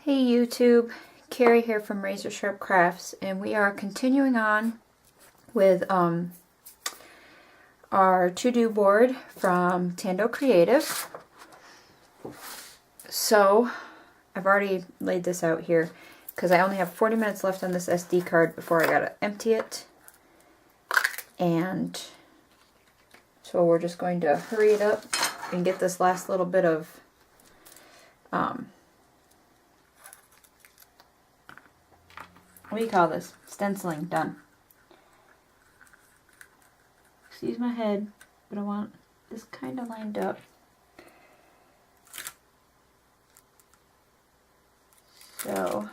Hey YouTube, Kerri here from Razor Sharp Crafts, and we are continuing on with our to-do board from Tando Creative. So I've already laid this out here because I only have 40 minutes left on this SD card before I gotta empty it, and so we're just going to hurry it up and get this last little bit of what do you call this? Stenciling done. Excuse my head, but I want this kind of lined up. So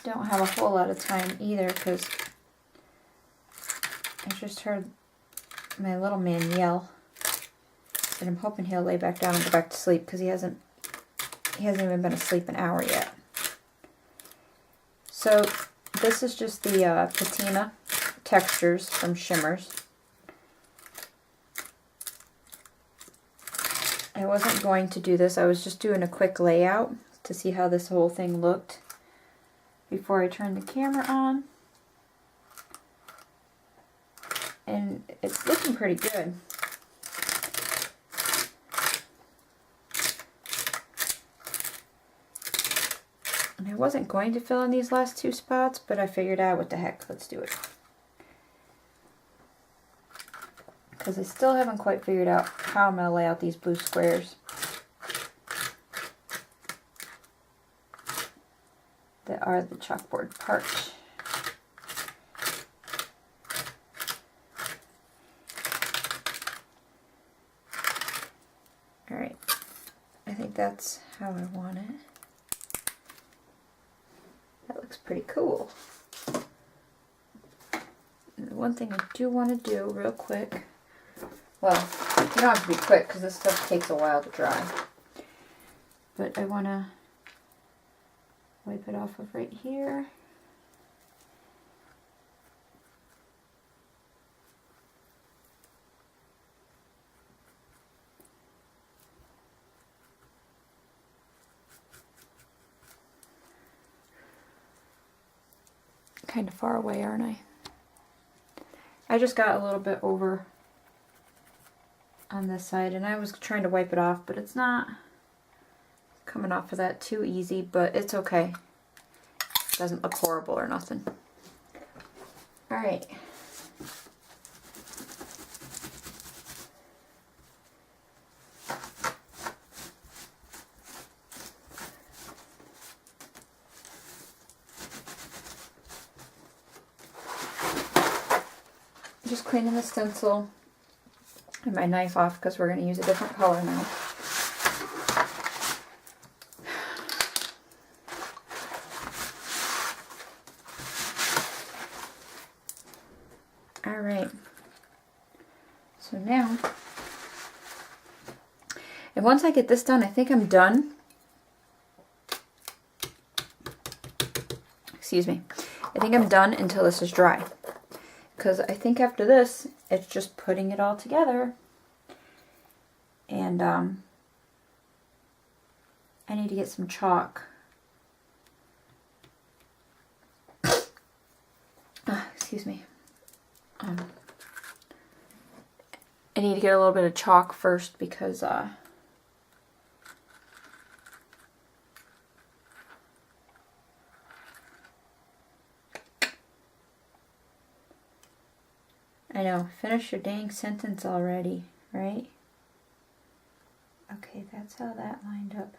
don't have a whole lot of time either because I just heard my little man yell, and I'm hoping he'll lay back down and go back to sleep because he hasn't even been asleep an hour yet. So this is just the patina textures from Shimmers. I wasn't going to do this, I was just doing a quick layout to see how this whole thing looked before I turn the camera on, and it's looking pretty good. And I wasn't going to fill in these last two spots, but I figured out what the heck, let's do it. Because I still haven't quite figured out how I'm going to lay out these blue squares that are the chalkboard part. Alright, I think that's how I want it. That looks pretty cool. And the one thing I do want to do real quick, well, you don't have to be quick because this stuff takes a while to dry, but I want to wipe it off of right here. Kind of far away, aren't I? I just got a little bit over on this side, and I was trying to wipe it off, but it's not coming off of that too easy, but it's okay. It doesn't look horrible or nothing. Alright. Just cleaning the stencil and my knife off because we're going to use a different color now. Alright, so now, and once I get this done, I think I'm done. Excuse me. I think I'm done until this is dry. Because I think after this, it's just putting it all together. And I need to get some chalk. Excuse me. I need to get a little bit of chalk first because I know, finish your dang sentence already, right? Okay, that's how that lined up.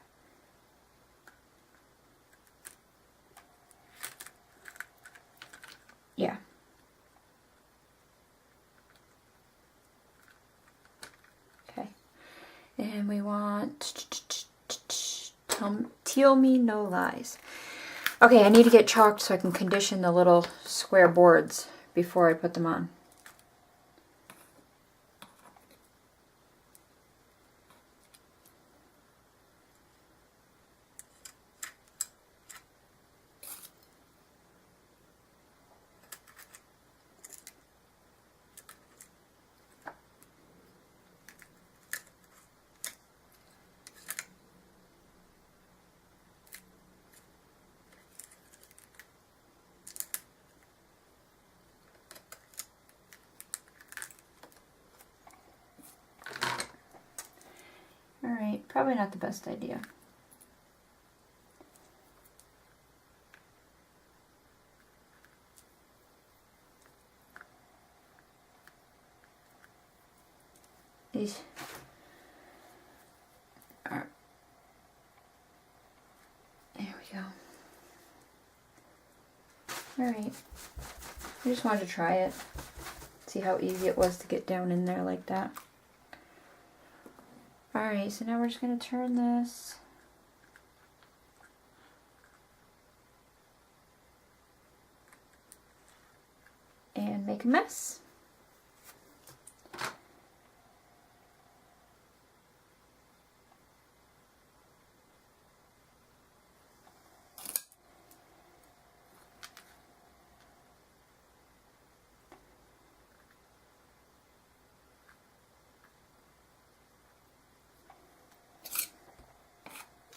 Yeah. Okay. And we want tell me no lies. Okay, I need to get chalked so I can condition the little square boards before I put them on. probably not the best idea. These. Alright. There we go. Alright. I just wanted to try it. See how easy it was to get down in there like that. Alright, so now we're just going to turn this. And make a mess.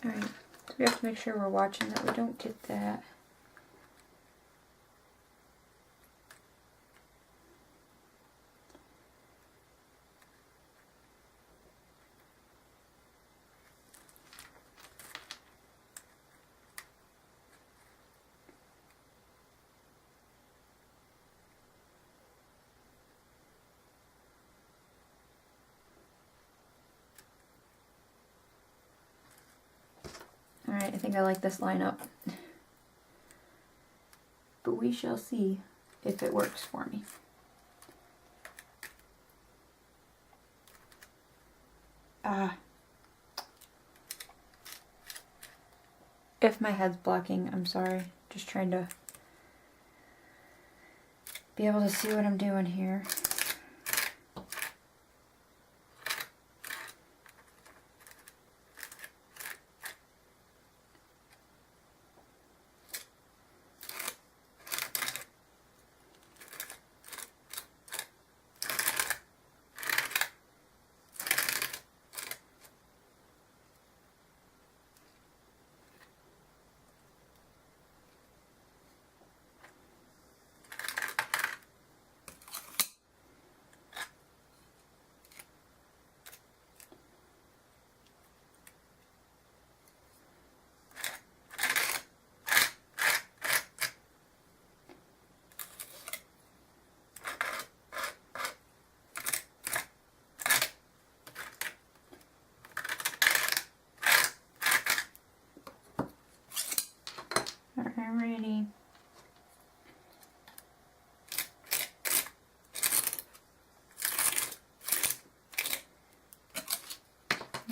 Alright, so we have to make sure we're watching that we don't get that. Alright, I think I like this lineup. But we shall see if it works for me. If my head's blocking, I'm sorry. Just trying to be able to see what I'm doing here. Alrighty.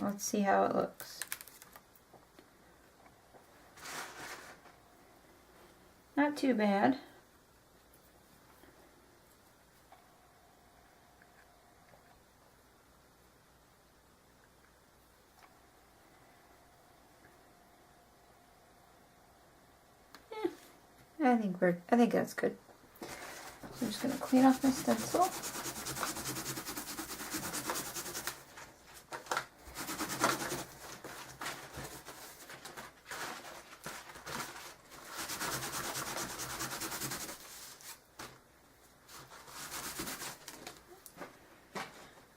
Let's see how it looks. Not too bad. I think that's good. So I'm just going to clean off my stencil.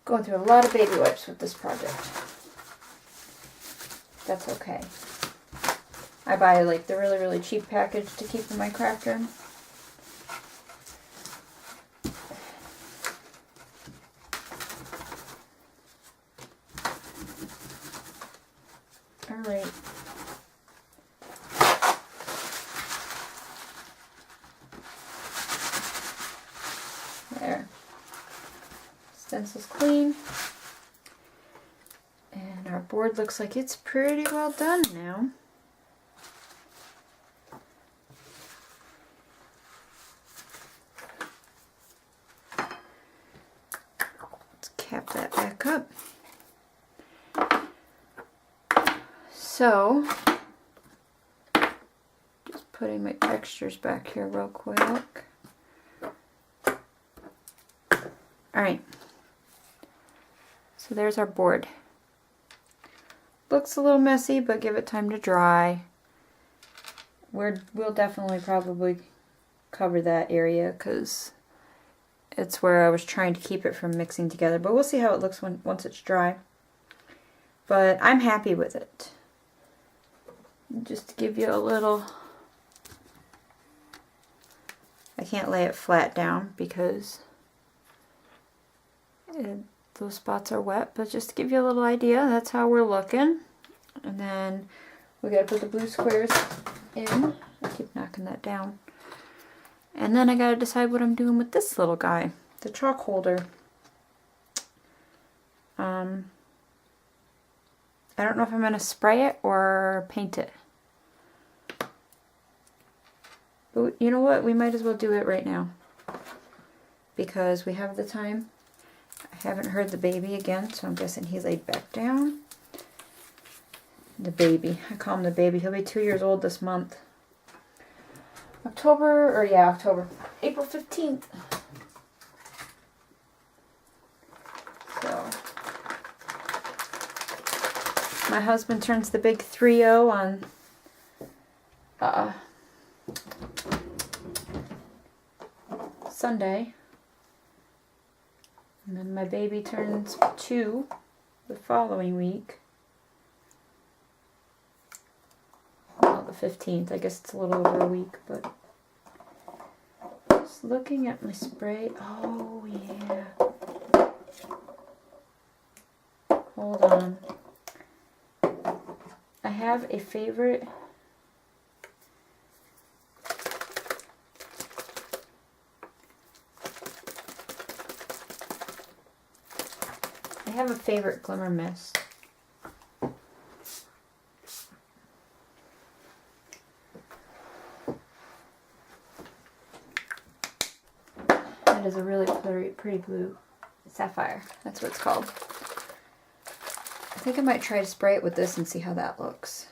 Going through a lot of baby wipes with this project. That's okay. I buy like the really, really cheap package to keep in my craft room. Alright. There. Stencil's clean. And our board looks like it's pretty well done now. Cap that back up. So, just putting my textures back here real quick. Alright, so there's our board. Looks a little messy, but give it time to dry. We'll definitely probably cover that area because it's where I was trying to keep it from mixing together, but we'll see how it looks once it's dry. but I'm happy with it. Just to give you a little, I can't lay it flat down because those spots are wet, but just to give you a little idea, that's how we're looking. And then we gotta put the blue squares in. I keep knocking that down. And then I gotta decide what I'm doing with this little guy, the chalk holder. I don't know if I'm gonna spray it or paint it. But you know what? We might as well do it right now because we have the time. I haven't heard the baby again, so I'm guessing he laid back down. The baby. I call him the baby. He'll be 2 years old this month. October. April 15th. So, my husband turns the big 3-0 on Sunday. And then my baby turns 2 the following week. Well, the 15th. I guess it's a little over a week, but just looking at my spray. Oh, yeah. Hold on. I have a favorite. I have a favorite glimmer mist. It is a really pretty blue sapphire. That's what it's called. I think I might try to spray it with this and see how that looks.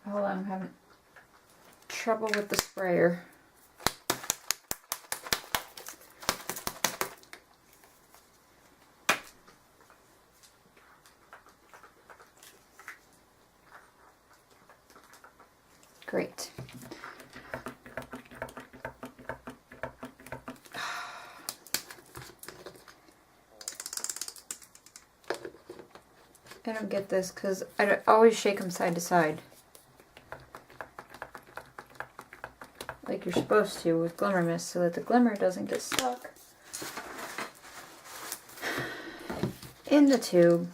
Hold on, I'm having trouble with the sprayer. Great. I don't get this because I always shake them side to side. Like you're supposed to with glimmer mist so that the glimmer doesn't get stuck in the tube.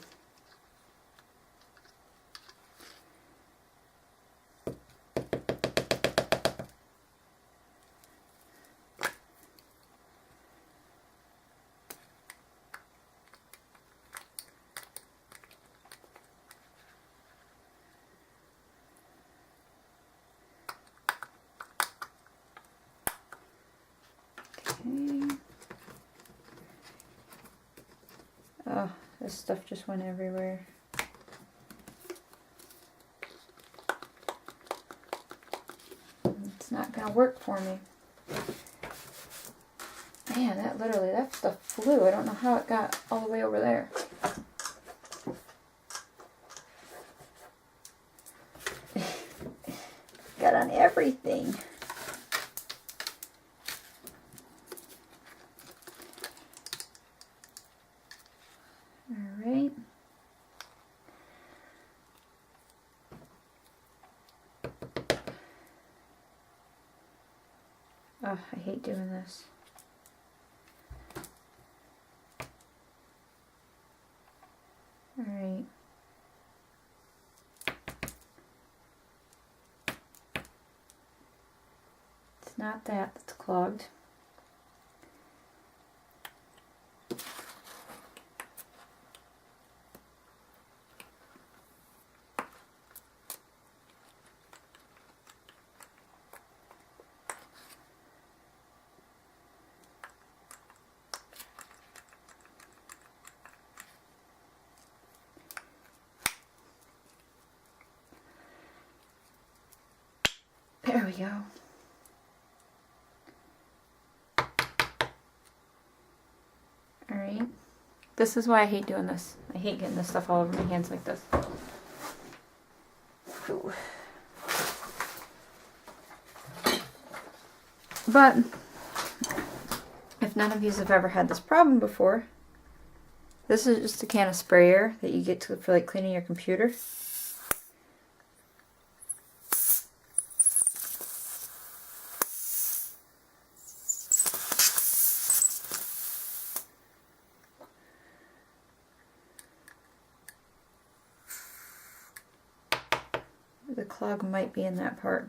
Oh, this stuff just went everywhere. It's not gonna work for me. Man, that stuff flew. I don't know how it got all the way over there. Got on everything. Alright. Oh, I hate doing this. Alright. It's not that that's clogged. There we go. Alright, This is why I hate doing this. I hate getting this stuff all over my hands like this. Ooh. But if none of you have ever had this problem before, this is just a can of sprayer that you get for like cleaning your computer. The clog might be in that part.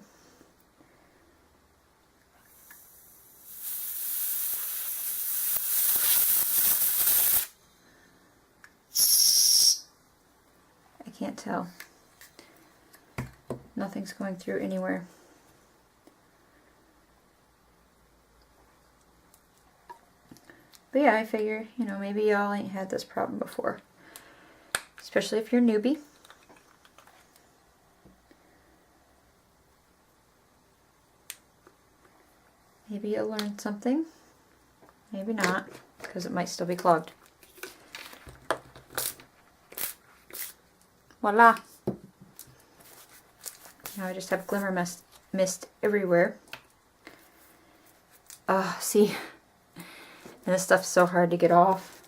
I can't tell. Nothing's going through anywhere. But yeah, I figure, you know, maybe y'all ain't had this problem before. Especially if you're a newbie. Maybe you'll learn something. Maybe not, because it might still be clogged. Voila! Now I just have glimmer mist everywhere. See? And this stuff's so hard to get off.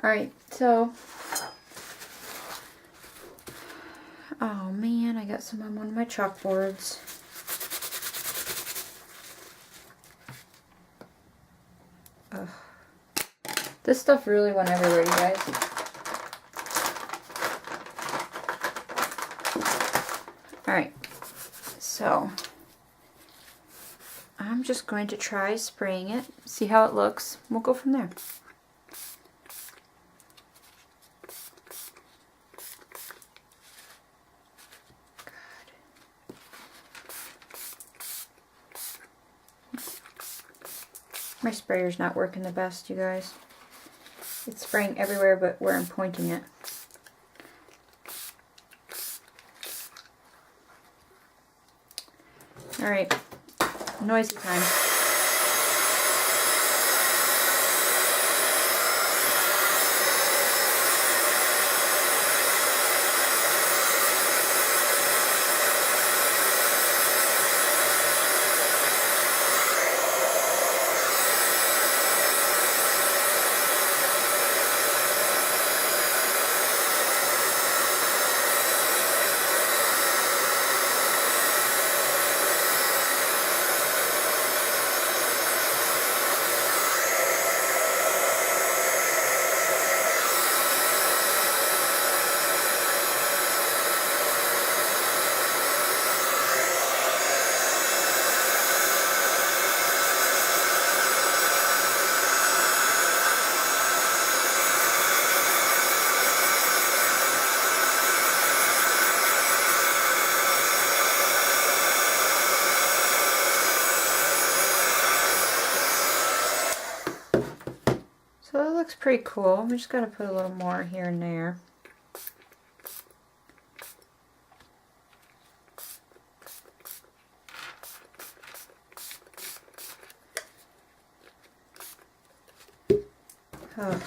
Alright, so... Oh man, I got some on one of my chalkboards. Ugh. This stuff really went everywhere, you guys. Alright, so I'm just going to try spraying it, see how it looks. We'll go from there. My sprayer's not working the best, you guys. It's spraying everywhere but where I'm pointing it. Alright, noisy time. So it looks pretty cool. We just got to put a little more here and there. Oh.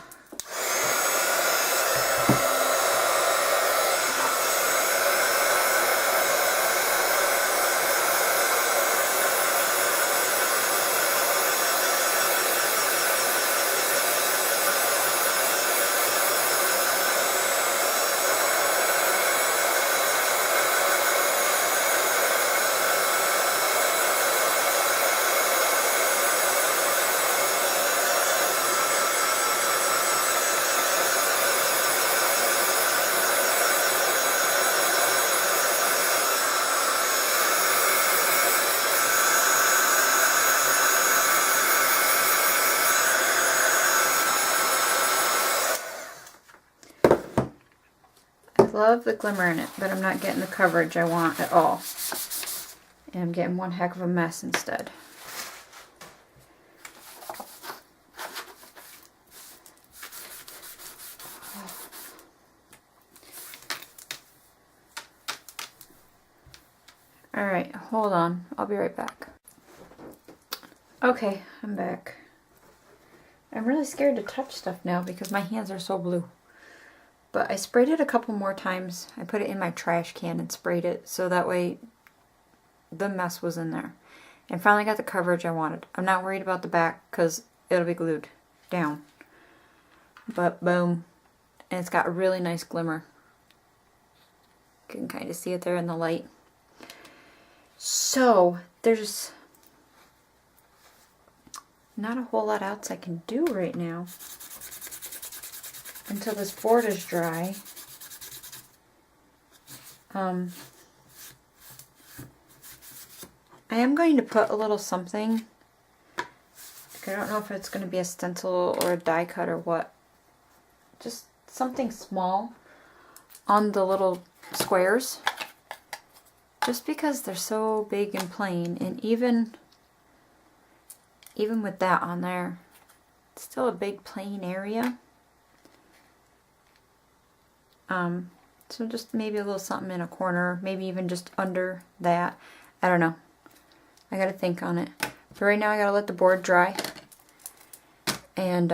Love the glimmer in it, but I'm not getting the coverage I want at all. And I'm getting one heck of a mess instead. Alright, hold on. I'll be right back. Okay, I'm back. I'm really scared to touch stuff now because my hands are so blue. But I sprayed it a couple more times. I put it in my trash can and sprayed it so that way the mess was in there. And finally got the coverage I wanted. I'm not worried about the back because it'll be glued down. But boom. And it's got a really nice glimmer. You can kind of see it there in the light. So, there's not a whole lot else I can do right now until this board is dry. I am going to put a little something. I don't know if it's going to be a stencil or a die cut or what. Just something small on the little squares. Just because they're so big and plain, and even with that on there, it's still a big plain area. So just maybe a little something in a corner, maybe even just under that. I don't know. I gotta think on it. For right now, I gotta let the board dry. And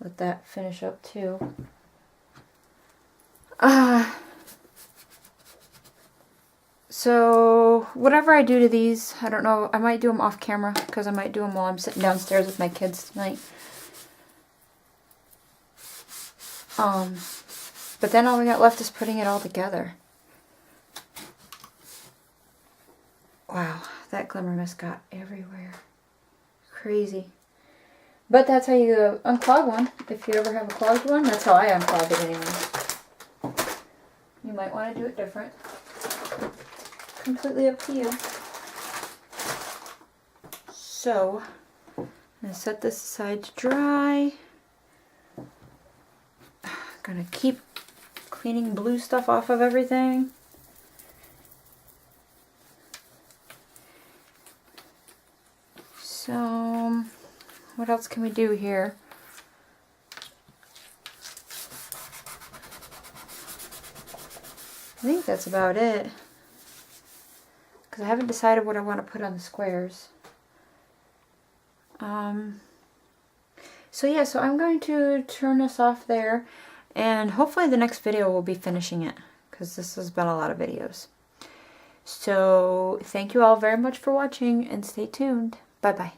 let that finish up too. So whatever I do to these, I don't know, I might do them off camera because I might do them while I'm sitting downstairs with my kids tonight. But then all we got left is putting it all together. Wow, that glimmer mist got everywhere. Crazy. But that's how you unclog one. If you ever have a clogged one, that's how I unclog it anyway. You might want to do it different. Completely up to you. So, I'm going to set this aside to dry. I'm going to keep cleaning blue stuff off of everything. So, what else can we do here? I think that's about it. Because I haven't decided what I want to put on the squares. So yeah, so I'm going to turn this off there. And hopefully the next video will be finishing it. Because this has been a lot of videos. So, thank you all very much for watching and stay tuned. Bye-bye.